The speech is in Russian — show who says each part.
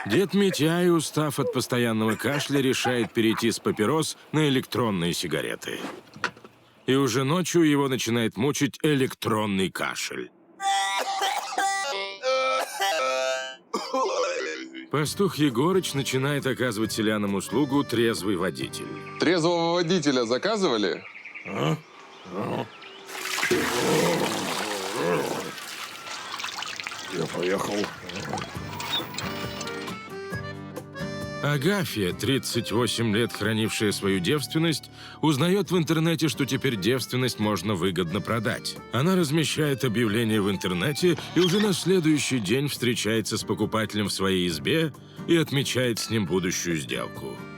Speaker 1: Дед Митяй, устав от постоянного кашля, решает перейти с папирос на электронные сигареты. И уже ночью его начинает мучить электронный кашель. Пастух Егорыч начинает оказывать селянам услугу трезвый водитель.
Speaker 2: Трезвого водителя заказывали?
Speaker 3: Я поехал.
Speaker 1: Агафья, 38 лет хранившая свою девственность, узнает в интернете, что теперь девственность можно выгодно продать. Она размещает объявление в интернете и уже на следующий день встречается с покупателем в своей избе и отмечает с ним будущую сделку.